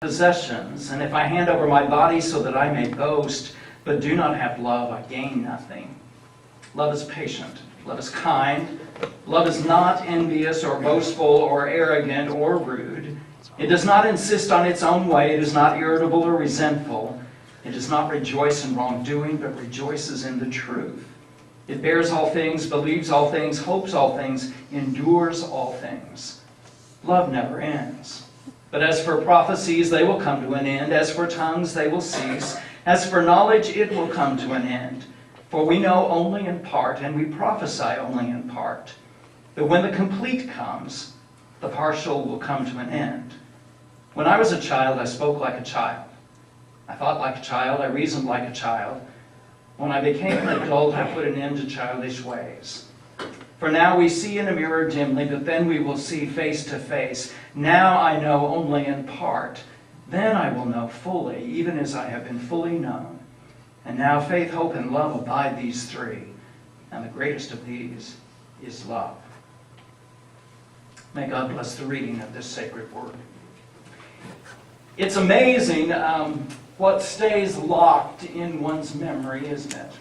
possessions, and if I hand over my body so that I may boast, but do not have love, I gain nothing. Love is patient. Love is kind. Love is not envious or boastful or arrogant or rude. It does not insist on its own way. It is not irritable or resentful. It does not rejoice in wrongdoing, but rejoices in the truth. It bears all things, believes all things, hopes all things, endures all things. Love never ends. But as for prophecies, they will come to an end. As for tongues, they will cease. As for knowledge, it will come to an end. For we know only in part, and we prophesy only in part. But when the complete comes, the partial will come to an end. When I was a child, I spoke like a child. I thought like a child. I reasoned like a child. When I became an adult, I put an end to childish ways. For now we see in a mirror dimly, but then we will see face to face. Now I know only in part. Then I will know fully, even as I have been fully known. And now faith, hope, and love abide, these three. And the greatest of these is love. May God bless the reading of this sacred word. It's amazing what stays locked in one's memory, isn't it?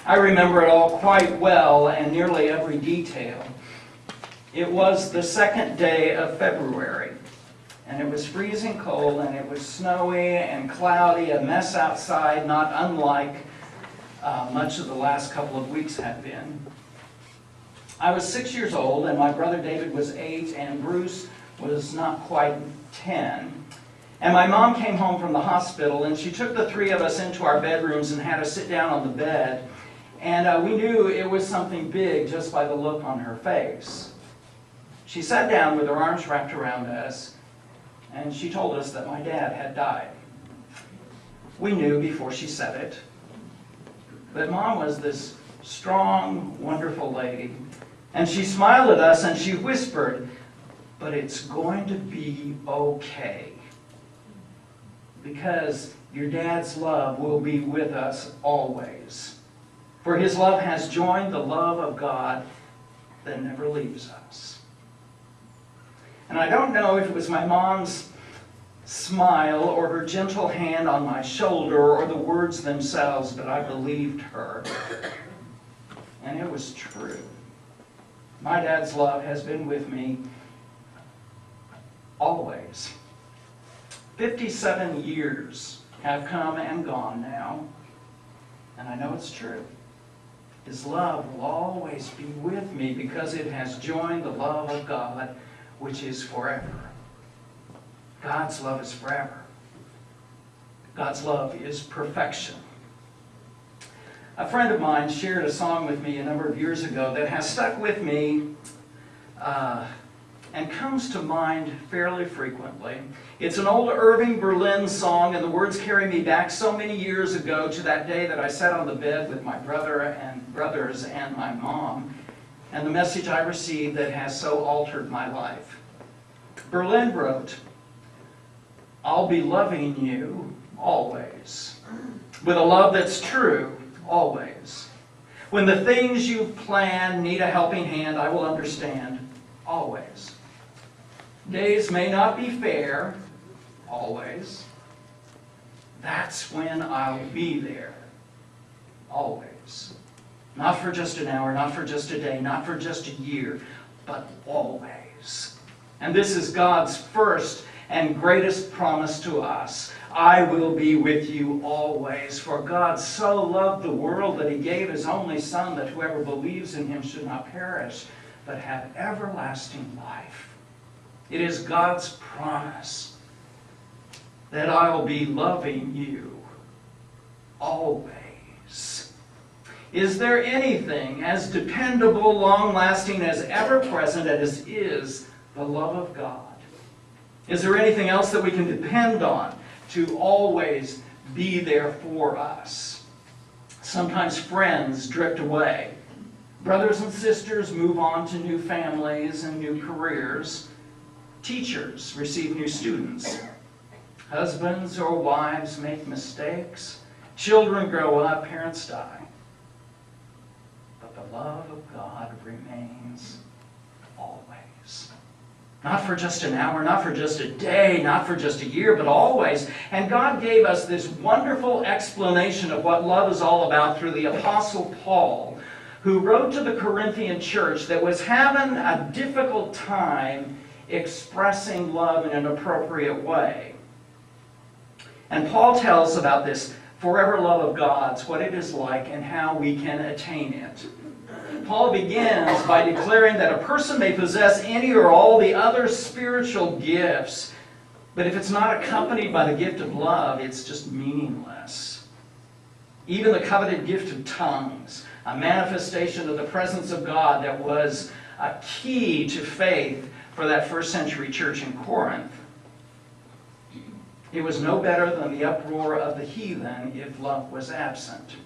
I remember it all quite well and nearly every detail. It was the second day of February, and it was freezing cold, and it was snowy and cloudy, a mess outside, not unlike much of the last couple of weeks had been. I was 6 years old, and my brother David was 8, and Bruce was not quite 10. And my mom came home from the hospital, and she took the three of us into our bedrooms and had us sit down on the bed. And we knew it was something big just by the look on her face. She sat down with her arms wrapped around us, and she told us that my dad had died. We knew before she said it. But Mom was this strong, wonderful lady. And she smiled at us and she whispered, "But it's going to be okay. Because your dad's love will be with us always. For his love has joined the love of God that never leaves us." And I don't know if it was my mom's smile or her gentle hand on my shoulder or the words themselves, but I believed her. And it was true. My dad's love has been with me always. 57 years have come and gone now, and I know it's true. His love will always be with me because it has joined the love of God, which is forever. God's love is forever. God's love is perfection. A friend of mine shared a song with me a number of years ago that has stuck with me and comes to mind fairly frequently. It's an old Irving Berlin song, and the words carry me back so many years ago to that day that I sat on the bed with my brothers and my mom, and the message I received that has so altered my life. Berlin wrote, "I'll be loving you always, with a love that's true always. When the things you plan need a helping hand, I will understand always. Days may not be fair, always. That's when I'll be there, always. Not for just an hour, not for just a day, not for just a year, but always." And this is God's first and greatest promise to us. I will be with you always. For God so loved the world that he gave his only Son, that whoever believes in him should not perish, but have everlasting life. It is God's promise that I will be loving you always. Is there anything as dependable, long-lasting, as ever present as is the love of God? Is there anything else that we can depend on to always be there for us? Sometimes friends drift away. Brothers and sisters move on to new families and new careers. Teachers receive new students. Husbands or wives make mistakes. Children grow up, parents die. But the love of God remains always. Not for just an hour, not for just a day, not for just a year, but always. And God gave us this wonderful explanation of what love is all about through the Apostle Paul, who wrote to the Corinthian church that was having a difficult time expressing love in an appropriate way. And Paul tells about this forever love of God's, what it is like and how we can attain it. Paul begins by declaring that a person may possess any or all the other spiritual gifts, but if it's not accompanied by the gift of love, it's just meaningless. Even the coveted gift of tongues, a manifestation of the presence of God that was a key to faith for that first century church in Corinth. It was no better than the uproar of the heathen if love was absent.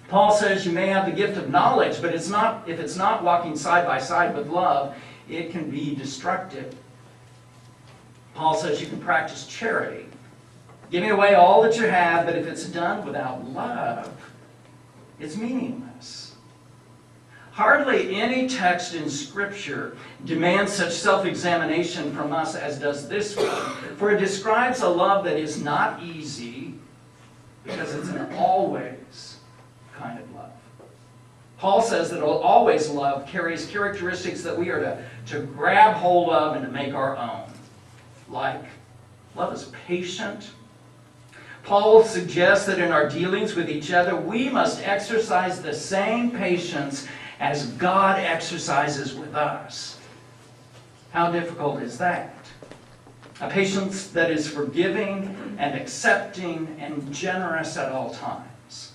Paul says you may have the gift of knowledge, but if it's not walking side by side with love, it can be destructive. Paul says you can practice charity, giving away all that you have, but if it's done without love, it's meaningless. Hardly any text in Scripture demands such self-examination from us as does this one, for it describes a love that is not easy because it's an always kind of love. Paul says that always love carries characteristics that we are to grab hold of and to make our own. Like, love is patient. Paul suggests that in our dealings with each other, we must exercise the same patience as God exercises with us. How difficult is that? A patience that is forgiving and accepting and generous at all times.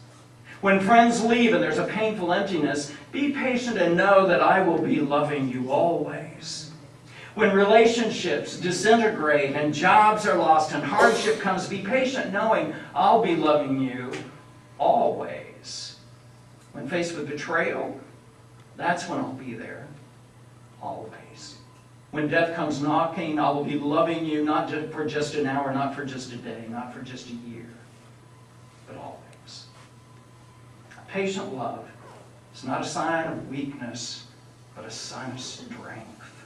When friends leave and there's a painful emptiness, be patient and know that I will be loving you always. When relationships disintegrate and jobs are lost and hardship comes, be patient knowing I'll be loving you always. When faced with betrayal, that's when I'll be there always. When death comes knocking, I will be loving you not just for just an hour, not for just a day, not for just a year, but always. Patient love is not a sign of weakness, but a sign of strength.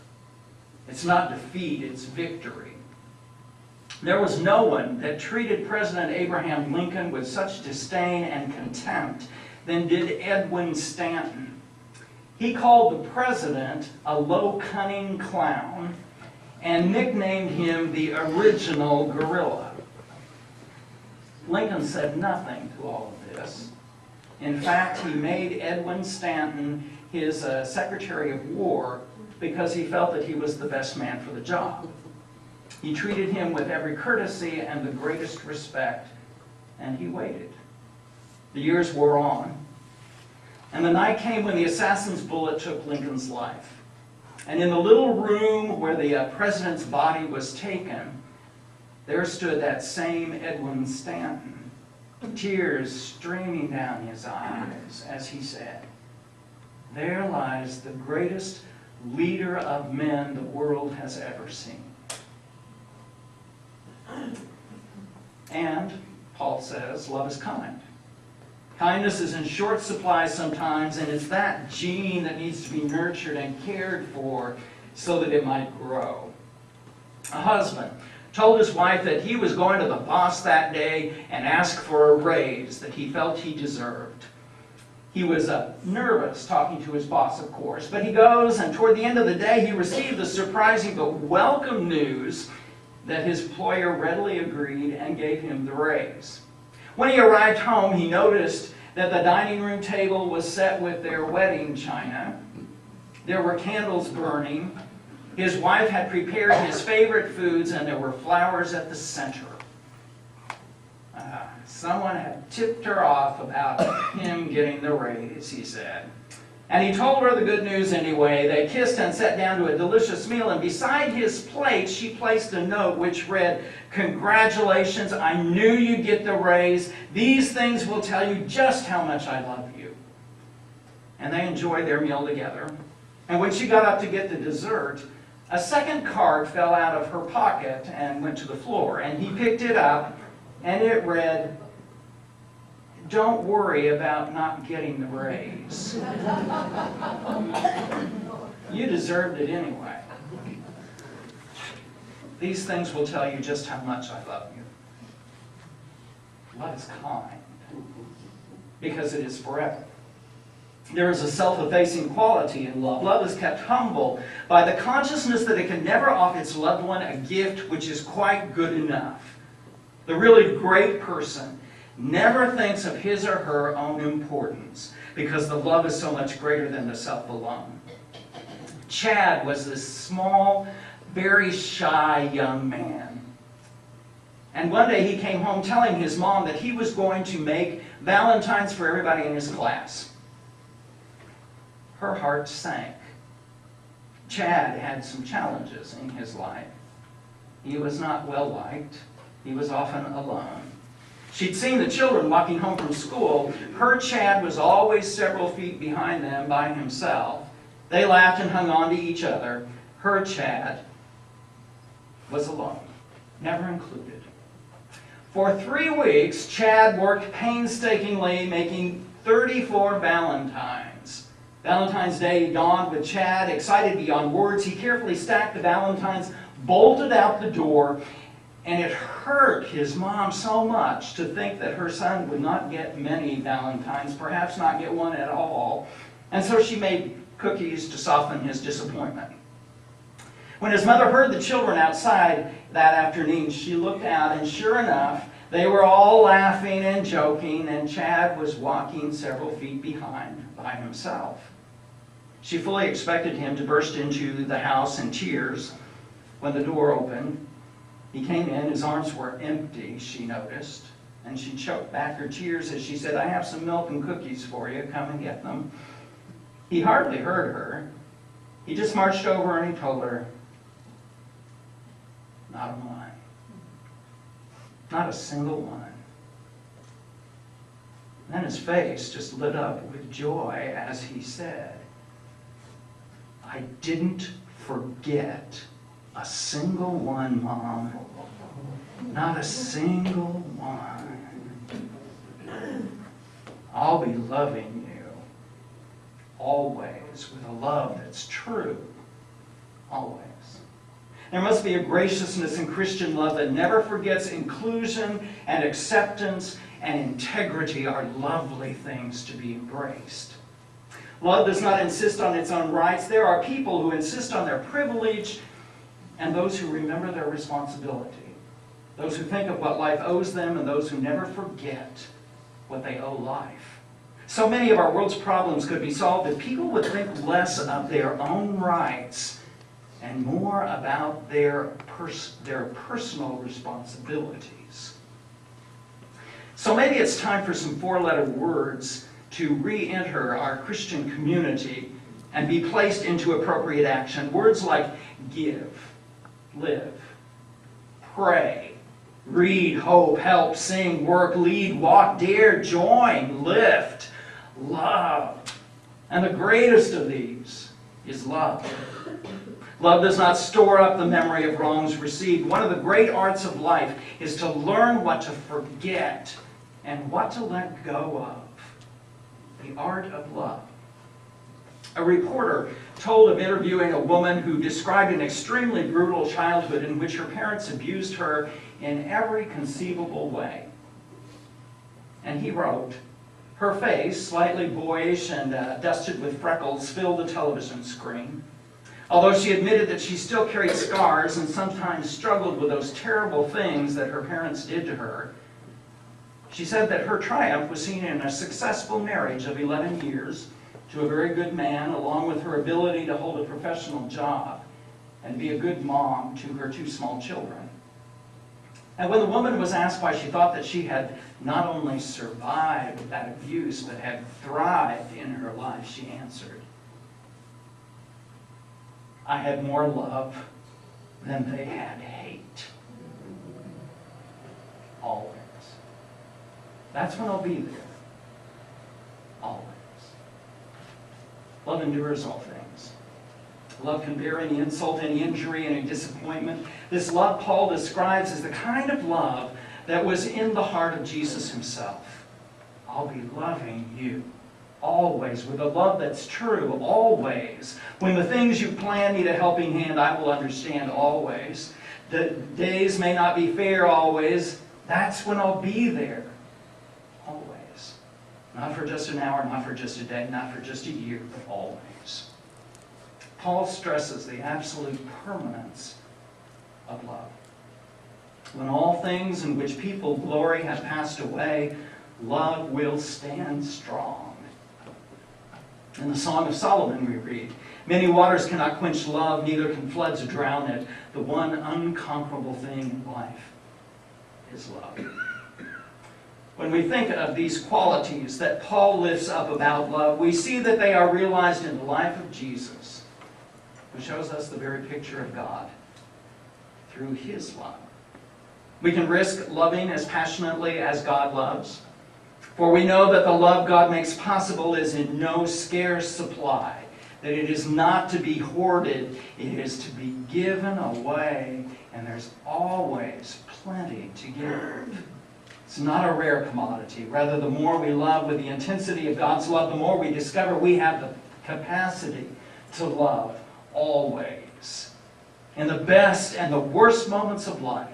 It's not defeat, it's victory. There was no one that treated President Abraham Lincoln with such disdain and contempt than did Edwin Stanton. He called the president a low, cunning clown and nicknamed him the original gorilla. Lincoln said nothing to all of this. In fact, he made Edwin Stanton his Secretary of War because he felt that he was the best man for the job. He treated him with every courtesy and the greatest respect, and he waited. The years wore on, and the night came when the assassin's bullet took Lincoln's life. And in the little room where the president's body was taken, there stood that same Edwin Stanton, tears streaming down his eyes as he said, "There lies the greatest leader of men the world has ever seen." And, Paul says, love is kind. Kindness is in short supply sometimes, and it's that gene that needs to be nurtured and cared for so that it might grow. A husband told his wife that he was going to the boss that day and ask for a raise that he felt he deserved. He was nervous talking to his boss, of course, but he goes, and toward the end of the day, he received the surprising but welcome news that his employer readily agreed and gave him the raise. When he arrived home, he noticed that the dining room table was set with their wedding china. There were candles burning. His wife had prepared his favorite foods, and there were flowers at the center. Someone had tipped her off about him getting the raise, he said. And he told her the good news anyway. They kissed and sat down to a delicious meal, and beside his plate she placed a note which read, "Congratulations, I knew you'd get the raise. These things will tell you just how much I love you." And they enjoyed their meal together. And when she got up to get the dessert, a second card fell out of her pocket and went to the floor. And he picked it up, and it read, "Don't worry about not getting the raise. You deserved it anyway." These things will tell you just how much I love you. Love is kind, because it is forever. There is a self-effacing quality in love. Love is kept humble by the consciousness that it can never offer its loved one a gift which is quite good enough. The really great person never thinks of his or her own importance, because the love is so much greater than the self alone. Chad was this small, very shy young man. And one day he came home telling his mom that he was going to make Valentines for everybody in his class. Her heart sank. Chad had some challenges in his life. He was not well liked. He was often alone. She'd seen the children walking home from school. Her Chad was always several feet behind them by himself. They laughed and hung on to each other. Her Chad was alone, never included. For 3 weeks, Chad worked painstakingly, making 34 Valentines. Valentine's Day dawned with Chad, excited beyond words. He carefully stacked the Valentines, bolted out the door, and it hurt his mom so much to think that her son would not get many Valentines, perhaps not get one at all. And so she made cookies to soften his disappointment. When his mother heard the children outside that afternoon, she looked out, and sure enough, they were all laughing and joking, and Chad was walking several feet behind by himself. She fully expected him to burst into the house in tears. When the door opened, he came in. His arms were empty, she noticed, and she choked back her tears as she said, "I have some milk and cookies for you. Come and get them." He hardly heard her. He just marched over and he told her, "Not a one. Not a single one." And then his face just lit up with joy as he said, "I didn't forget a single one, Mom. Not a single one. I'll be loving you always with a love that's true. Always." There must be a graciousness in Christian love that never forgets inclusion and acceptance and integrity are lovely things to be embraced. Love does not insist on its own rights. There are people who insist on their privilege and those who remember their responsibility. Those who think of what life owes them and those who never forget what they owe life. So many of our world's problems could be solved if people would think less of their own rights and more about their personal responsibilities. So maybe it's time for some 4-letter words to re-enter our Christian community and be placed into appropriate action. Words like give, live, pray, read, hope, help, sing, work, lead, walk, dare, join, lift, love. And the greatest of these is love. Love does not store up the memory of wrongs received. One of the great arts of life is to learn what to forget and what to let go of. The art of love. A reporter told of interviewing a woman who described an extremely brutal childhood in which her parents abused her in every conceivable way. And he wrote, "Her face, slightly boyish and dusted with freckles, filled the television screen. Although she admitted that she still carried scars and sometimes struggled with those terrible things that her parents did to her, she said that her triumph was seen in a successful marriage of 11 years to a very good man, along with her ability to hold a professional job and be a good mom to her 2 small children." And when the woman was asked why she thought that she had not only survived that abuse, but had thrived in her life, she answered, "I had more love than they had hate." Always. That's when I'll be there. Always. Love endures all things. Love can bear any insult, any injury, any disappointment. This love Paul describes as the kind of love that was in the heart of Jesus himself. I'll be loving you always with a love that's true, always. When the things you plan need a helping hand, I will understand always. The days may not be fair always. That's when I'll be there. Always. Not for just an hour, not for just a day, not for just a year, but always. Paul stresses the absolute permanence of love. When all things in which people glory have passed away, love will stand strong. In the Song of Solomon we read, many waters cannot quench love, neither can floods drown it. The one unconquerable thing in life is love. When we think of these qualities that Paul lifts up about love, we see that they are realized in the life of Jesus, who shows us the very picture of God through his love. We can risk loving as passionately as God loves, for we know that the love God makes possible is in no scarce supply, that it is not to be hoarded, it is to be given away, and there's always plenty to give. It's not a rare commodity. Rather, the more we love with the intensity of God's love, the more we discover we have the capacity to love always. In the best and the worst moments of life,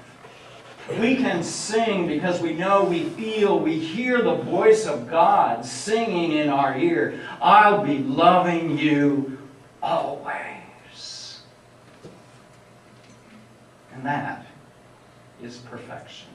we can sing because we know, we feel, we hear the voice of God singing in our ear. I'll be loving you always. And that is perfection.